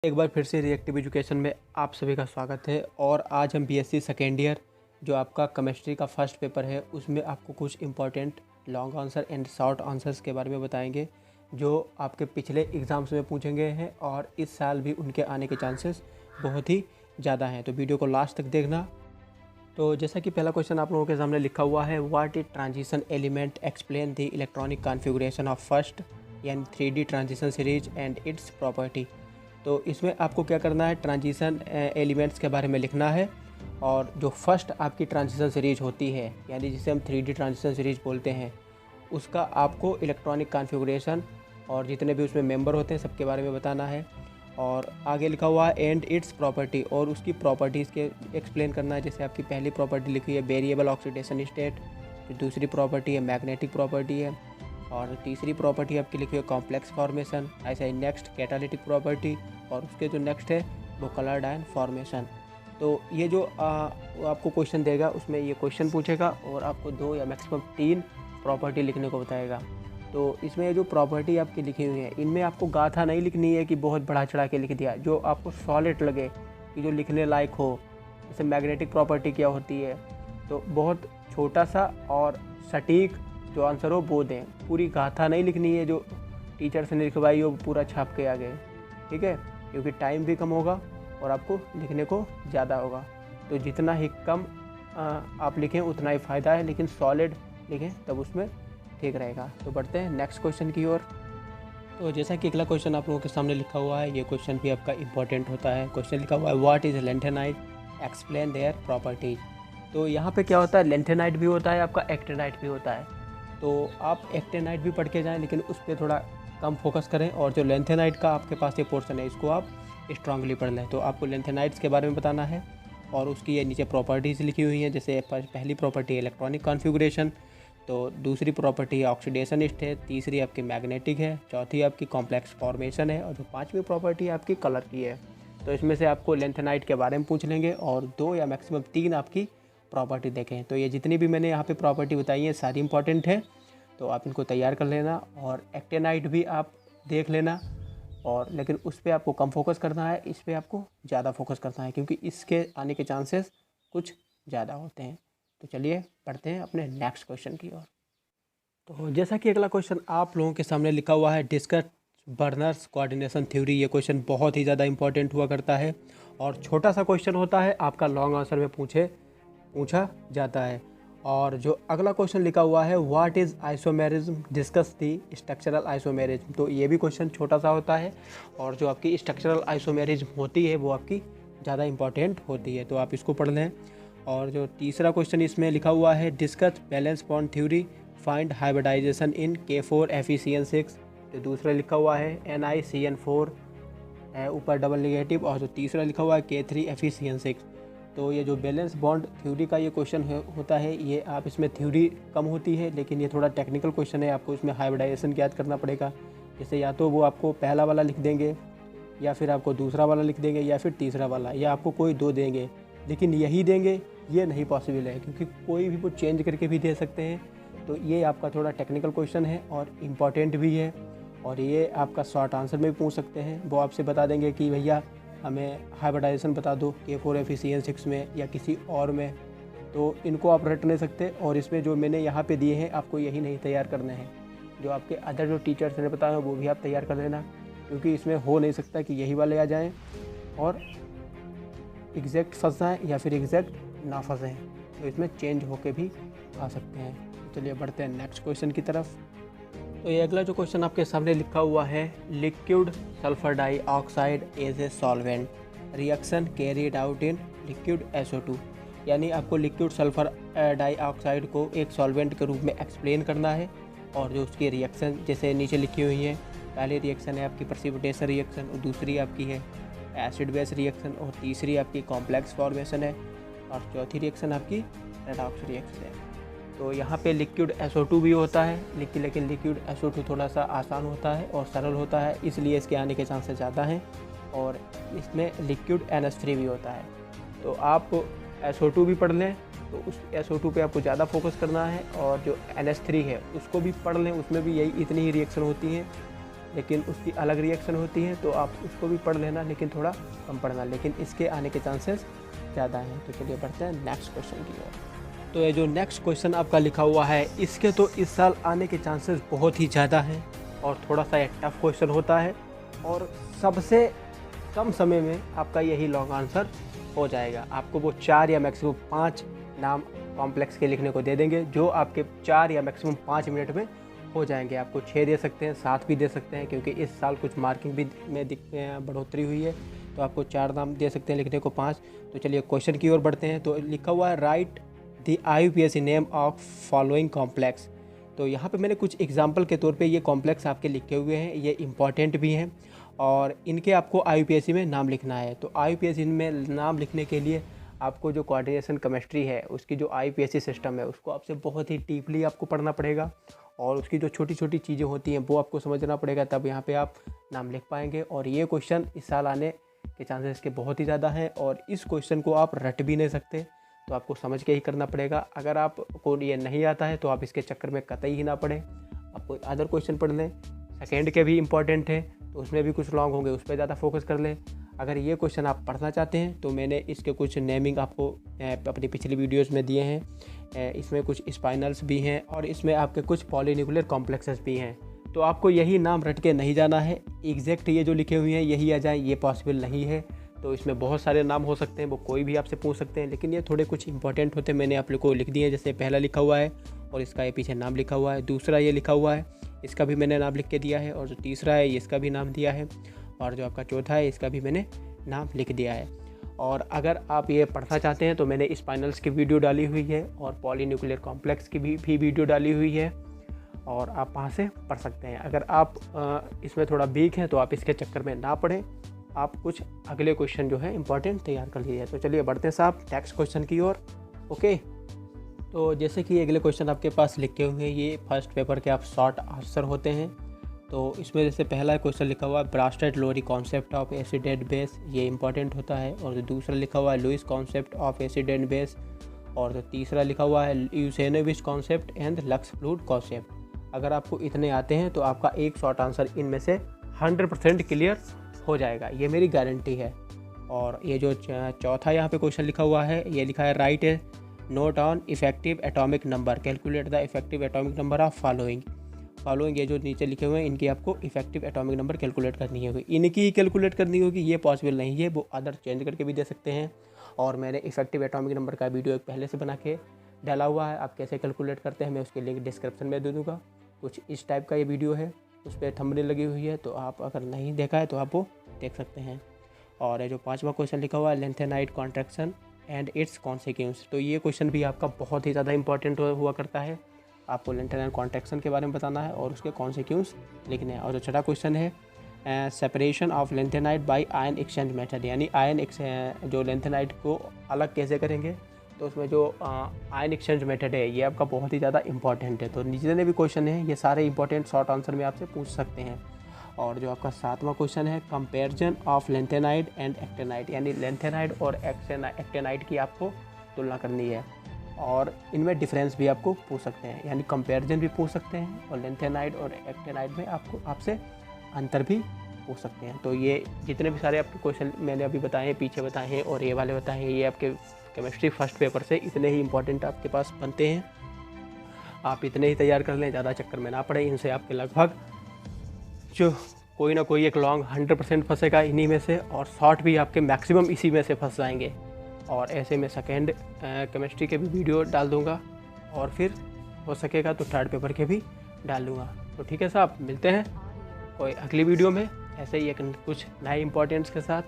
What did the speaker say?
एक बार फिर से रिएक्टिव एजुकेशन में आप सभी का स्वागत है। और आज हम बीएससी सेकेंड ईयर जो आपका केमिस्ट्री का फर्स्ट पेपर है उसमें आपको कुछ important long answer and short answers के बारे में बताएंगे जो आपके पिछले एग्ज़ाम्स में पूछे गए हैं और इस साल भी उनके आने के चांसेस बहुत ही ज़्यादा हैं। तो वीडियो को लास्ट तक देखना। तो जैसा कि पहला क्वेश्चन आप लोगों के सामने लिखा हुआ है, what is transition element, explain the electronic configuration of first यानी 3D transition series and it's property. तो इसमें आपको क्या करना है, ट्रांजिशन एलिमेंट्स के बारे में लिखना है और जो फर्स्ट आपकी ट्रांजिशन सीरीज होती है यानी जिसे हम 3D ट्रांजिशन सीरीज बोलते हैं उसका आपको इलेक्ट्रॉनिक कॉन्फ़िगरेशन और जितने भी उसमें मेंबर होते हैं सबके बारे में बताना है। और आगे लिखा हुआ है एंड इट्स प्रॉपर्टी, और उसकी प्रॉपर्टीज़ के एक्सप्लेन करना है। जैसे आपकी पहली प्रॉपर्टी लिखी है वेरिएबल ऑक्सीडेशन स्टेट, जो दूसरी प्रॉपर्टी है मैग्नेटिक प्रॉपर्टी है, और तीसरी प्रॉपर्टी आपकी लिखी है कॉम्प्लेक्स फॉर्मेशन। ऐसा ही नेक्स्ट कैटालिटिक प्रॉपर्टी, और उसके जो नेक्स्ट है वो कलर आयन फॉर्मेशन। तो ये जो आपको क्वेश्चन देगा उसमें ये क्वेश्चन पूछेगा और आपको 2 या मैक्सिमम 3 प्रॉपर्टी लिखने को बताएगा। तो इसमें जो प्रॉपर्टी आपकी लिखी हुई है इनमें आपको गाथा नहीं लिखनी है कि बहुत बढ़ा चढ़ा के लिख दिया, जो आपको सॉलिड लगे कि जो लिखने लायक हो। जैसे मैग्नेटिक प्रॉपर्टी क्या होती है, तो बहुत छोटा सा और सटीक जो आंसर हो वो दें। पूरी गाथा नहीं लिखनी है जो टीचर ने लिखवाई हो पूरा छाप के आ गए, ठीक है, क्योंकि टाइम भी कम होगा और आपको लिखने को ज़्यादा होगा। तो जितना ही कम आप लिखें उतना ही फ़ायदा है, लेकिन सॉलिड लिखें तब उसमें ठीक रहेगा। तो बढ़ते हैं नेक्स्ट क्वेश्चन की ओर। तो जैसा कि अगला क्वेश्चन आप लोगों के सामने लिखा हुआ है, ये क्वेश्चन भी आपका इंपॉर्टेंट होता है। क्वेश्चन लिखा हुआ है what is lanthanide, explain their properties. तो यहाँ पे क्या होता है, लैंथेनाइट भी होता है आपका, एक्टिनाइट भी होता है। तो आप एक्टिनाइट भी पढ़ के जाएँ लेकिन उस पर थोड़ा कम फोकस करें, और जो लैंथेनाइट का आपके पास ये पोर्शन है इसको आप स्ट्रांगली पढ़ लें। तो आपको लैंथेनाइट्स के बारे में बताना है और उसकी ये नीचे प्रॉपर्टीज़ लिखी हुई हैं। जैसे पहली प्रॉपर्टी है इलेक्ट्रॉनिक कॉन्फ़िगरेशन, तो दूसरी प्रॉपर्टी है ऑक्सीडेशन स्टेट, तीसरी आपकी मैग्नेटिक है, चौथी आपकी कॉम्प्लेक्स फॉर्मेशन है, और जो पांचवी प्रॉपर्टी है आपकी कलर की है। तो इसमें से आपको लैंथेनाइट के बारे में पूछ लेंगे और 2 या मैक्सिमम 3 आपकी प्रॉपर्टी देखें। तो ये जितनी भी मैंने यहाँ पे प्रॉपर्टी बताई है सारी इंपॉर्टेंट है, तो आप इनको तैयार कर लेना। और एक्टिनाइट भी आप देख लेना, और लेकिन उस पर आपको कम फोकस करना है, इस पर आपको ज़्यादा फोकस करना है क्योंकि इसके आने के चांसेस कुछ ज़्यादा होते हैं। तो चलिए पढ़ते हैं अपने नेक्स्ट क्वेश्चन की ओर। तो जैसा कि अगला क्वेश्चन आप लोगों के सामने लिखा हुआ है, डिस्कस बर्नर्स कोऑर्डिनेशन थ्योरी। ये क्वेश्चन बहुत ही ज़्यादा इंपॉर्टेंट हुआ करता है और छोटा सा क्वेश्चन होता है, आपका लॉन्ग आंसर में पूछा जाता है। और जो अगला क्वेश्चन लिखा हुआ है what is isomerism, discuss the structural isomerism. तो ये भी क्वेश्चन छोटा सा होता है और जो आपकी स्ट्रक्चरल आइसोमेरिज्म होती है वो आपकी ज़्यादा इंपॉर्टेंट होती है, तो आप इसको पढ़ लें। और जो तीसरा क्वेश्चन इसमें लिखा हुआ है discuss valence bond theory, find hybridization in K4FeCN6। जो दूसरा लिखा हुआ है NiCN4 ऊपर डबल नेगेटिव, और जो तीसरा लिखा हुआ है K3FeCN6। तो ये जो बैलेंस बॉन्ड थ्योरी का ये क्वेश्चन होता है, ये आप इसमें थ्योरी कम होती है लेकिन ये थोड़ा टेक्निकल क्वेश्चन है। आपको इसमें हाइब्रिडाइजेशन याद करना पड़ेगा। जैसे या तो वो आपको पहला वाला लिख देंगे या फिर आपको दूसरा वाला लिख देंगे या फिर तीसरा वाला, या आपको कोई 2 देंगे, लेकिन यही देंगे ये नहीं पॉसिबल है क्योंकि कोई भी वो चेंज करके भी दे सकते हैं। तो ये आपका थोड़ा टेक्निकल क्वेश्चन है और इम्पॉर्टेंट भी है, और ये आपका शॉर्ट आंसर में भी पूछ सकते हैं। वो आपसे बता देंगे कि भैया हमें हाइब्रिडाइजेशन बता दो K4FeCN6 में या किसी और में, तो इनको आप रट नहीं सकते। और इसमें जो मैंने यहाँ पे दिए हैं आपको यही नहीं तैयार करने हैं, जो आपके अदर जो टीचर्स ने बताया वो भी आप तैयार कर लेना, क्योंकि इसमें हो नहीं सकता कि यही वाले आ जाएँ और एग्जैक्ट फंस जाएँ या फिर एग्जैक्ट ना फंसें। तो इसमें चेंज होके भी आ सकते हैं। तो चलिए बढ़ते हैं नेक्स्ट क्वेश्चन की तरफ। तो ये अगला जो क्वेश्चन आपके सामने लिखा हुआ है, liquid sulphur dioxide as a solvent, reaction carried out in liquid SO2। यानी आपको लिक्विड सल्फर डाइऑक्साइड को एक सॉल्वेंट के रूप में एक्सप्लेन करना है, और जो उसकी रिएक्शन जैसे नीचे लिखी हुई है, पहली रिएक्शन है आपकी प्रेसिपिटेशन रिएक्शन, और दूसरी आपकी है एसिड बेस रिएक्शन, और तीसरी आपकी कॉम्प्लेक्स फॉर्मेशन है, और चौथी रिएक्शन आपकी रेडॉक्स रिएक्शन है। तो यहाँ पे लिक्विड SO2 भी होता है, लेकिन लिक्विड SO2 थोड़ा सा आसान होता है और सरल होता है, इसलिए इसके आने के चांसेस ज़्यादा हैं। और इसमें लिक्विड NH3 भी होता है। तो आप SO2 भी पढ़ लें, तो उस SO2 पे आपको ज़्यादा फोकस करना है, और जो NH3 है उसको भी पढ़ लें, उसमें भी यही इतनी ही रिएक्शन होती हैं। लेकिन उसकी अलग रिएक्शन होती है, तो आप उसको भी पढ़ लेना, लेकिन थोड़ा कम पढ़ना, लेकिन इसके आने के चांसेस ज़्यादा हैं। तो चलिए बढ़ते हैं नेक्स्ट क्वेश्चन की ओर। तो ये जो नेक्स्ट क्वेश्चन आपका लिखा हुआ है, इसके तो इस साल आने के चांसेस बहुत ही ज़्यादा हैं और थोड़ा सा ये टफ क्वेश्चन होता है और सबसे कम समय में आपका यही लॉन्ग आंसर हो जाएगा। आपको वो 4 या मैक्सिमम 5 नाम कॉम्प्लेक्स के लिखने को दे देंगे, जो आपके 4 या मैक्सिमम 5 मिनट में हो जाएंगे। आपको 6 दे सकते हैं, 7 भी दे सकते हैं, क्योंकि इस साल कुछ मार्किंग भी में बढ़ोतरी हुई है, तो आपको 4 नाम दे सकते हैं लिखने को 5। तो चलिए क्वेश्चन की ओर बढ़ते हैं। तो लिखा हुआ है right the IUPAC name of following complex. तो यहाँ पे मैंने कुछ एग्जांपल के तौर पे ये कॉम्प्लेक्स आपके लिखे हुए हैं, ये इंपॉर्टेंट भी हैं और इनके आपको IUPAC में नाम लिखना है। तो IUPAC में नाम लिखने के लिए आपको जो कोऑर्डिनेशन केमिस्ट्री है, उसकी जो IUPAC सिस्टम है, उसको आपसे बहुत ही डीपली आपको पढ़ना पड़ेगा और उसकी जो छोटी छोटी चीज़ें होती हैं वो आपको समझना पड़ेगा, तब यहाँ पे आप नाम लिख पाएंगे। और ये क्वेश्चन इस साल आने के चांसेस के बहुत ही ज़्यादा हैं और इस क्वेश्चन को आप रट भी नहीं सकते, तो आपको समझ के ही करना पड़ेगा। अगर आपको ये नहीं आता है तो आप इसके चक्कर में कतई ही ना पड़े, आप कोई अदर क्वेश्चन पढ़ लें। सेकेंड के भी इंपॉर्टेंट है, तो उसमें भी कुछ लॉन्ग होंगे, उस पर ज़्यादा फोकस कर लें। अगर ये क्वेश्चन आप पढ़ना चाहते हैं तो मैंने इसके कुछ नेमिंग आपको अपनी पिछली वीडियोस में दिए हैं। इसमें कुछ स्पाइनल्स भी हैं और इसमें आपके कुछ पॉलीन्यूक्लियर कॉम्प्लेक्सेस भी हैं। तो आपको यही नाम रट के नहीं जाना है, एग्जैक्ट ये जो लिखे हुए हैं यही आ जाए, ये पॉसिबल नहीं है। तो इसमें बहुत सारे नाम हो सकते हैं, वो कोई भी आपसे पूछ सकते हैं, लेकिन ये थोड़े कुछ इंपॉर्टेंट होते हैं, मैंने आप लोग को लिख दिए हैं। जैसे पहला लिखा हुआ है और इसका ये पीछे नाम लिखा हुआ है, दूसरा ये लिखा हुआ है, इसका भी मैंने नाम लिख के दिया है, और जो तीसरा है इसका भी नाम दिया है, और जो आपका चौथा है इसका भी मैंने नाम लिख दिया है। और अगर आप ये पढ़ना चाहते हैं तो मैंने स्पाइनल्स की वीडियो डाली हुई है और पॉलीन्यूक्लियर कॉम्प्लेक्स की भी वीडियो डाली हुई है, और आप वहाँ से पढ़ सकते हैं। अगर आप इसमें थोड़ा वीक हैं तो आप इसके चक्कर में ना पढ़ें, आप कुछ अगले क्वेश्चन जो है इंपॉर्टेंट तैयार कर लीजिए। तो चलिए बढ़ते हैं साहब नेक्स्ट क्वेश्चन की ओर। ओके, तो जैसे कि अगले क्वेश्चन आपके पास लिखे हुए हैं, ये फर्स्ट पेपर के आप शॉर्ट आंसर होते हैं। तो इसमें जैसे पहला क्वेश्चन लिखा हुआ है Bronsted Lowry concept of acid and base, ये इंपॉर्टेंट होता है। और जो दूसरा लिखा हुआ है Lewis concept of acid and base, और जो तीसरा लिखा हुआ है Usanovich concept and Lux Flood concept. अगर आपको इतने आते हैं तो आपका एक शॉर्ट आंसर इनमें से 100% क्लियर हो जाएगा, ये मेरी गारंटी है। और ये जो चौथा यहाँ पे क्वेश्चन लिखा हुआ है, ये लिखा है right A note on effective atomic number, calculate the effective atomic number of following. ये जो नीचे लिखे हुए हैं इनकी आपको इफेक्टिव एटॉमिक नंबर कैलकुलेट करनी होगी, इनकी ही कैलकुलेट करनी होगी, ये पॉसिबल नहीं है, वो अदर चेंज करके भी दे सकते हैं। और मैंने इफेक्टिव एटॉमिक नंबर का वीडियो एक पहले से बना के डाला हुआ है, आप कैसे कैलकुलेट करते हैं मैं उसकी लिंक डिस्क्रिप्शन में दे दूँगा। कुछ इस टाइप का ये वीडियो है, उस पर थंबनेल लगी हुई है, तो आप अगर नहीं देखा है तो आप वो देख सकते हैं। और जो पांचवा क्वेश्चन लिखा हुआ है lanthanide contraction and it's consequence, तो ये क्वेश्चन भी आपका बहुत ही ज़्यादा इंपॉर्टेंट हुआ करता है। आपको लेंथेनाइड कॉन्ट्रैक्शन के बारे में बताना है और उसके कॉन्सिक्वेंस लिखने हैं। और जो छठा क्वेश्चन है separation of lanthanide by ion exchange method, यानी जो लेंथेनाइड को अलग कैसे करेंगे, तो उसमें जो आयन एक्सचेंज मेथड है ये आपका बहुत ही ज़्यादा इंपॉर्टेंट है। तो जितने भी क्वेश्चन हैं ये सारे इंपॉर्टेंट शॉर्ट आंसर में आपसे पूछ सकते हैं। और जो आपका सातवां क्वेश्चन है comparison of lanthanide and actinide, यानी लेंथेनाइड और एक्टेनाइड की आपको तुलना करनी है, और इनमें डिफरेंस भी आपको पूछ सकते हैं, यानी कंपैरिजन भी पूछ सकते हैं, और लेंथेनाइड और एक्टेनाइड में आपसे अंतर भी पूछ सकते हैं। तो ये जितने भी सारे आपके क्वेश्चन मैंने अभी बताए हैं, पीछे बताए हैं और ये वाले बताए हैं, ये आपके केमिस्ट्री फर्स्ट पेपर से इतने ही इंपॉर्टेंट आपके पास बनते हैं। आप इतने ही तैयार कर लें, ज़्यादा चक्कर में ना पड़े। इनसे आपके लगभग जो कोई ना कोई एक लॉन्ग 100% फंसेगा इन्हीं में से, और शॉर्ट भी आपके मैक्सिमम इसी में से फंस जाएंगे। और ऐसे में सेकेंड केमिस्ट्री के भी वीडियो डाल दूंगा, और फिर हो सकेगा तो थर्ड पेपर के भी डाल दूंगा। तो ठीक है साहब, मिलते हैं कोई अगली वीडियो में ऐसे ही एक कुछ नए इंपॉर्टेंट्स के साथ।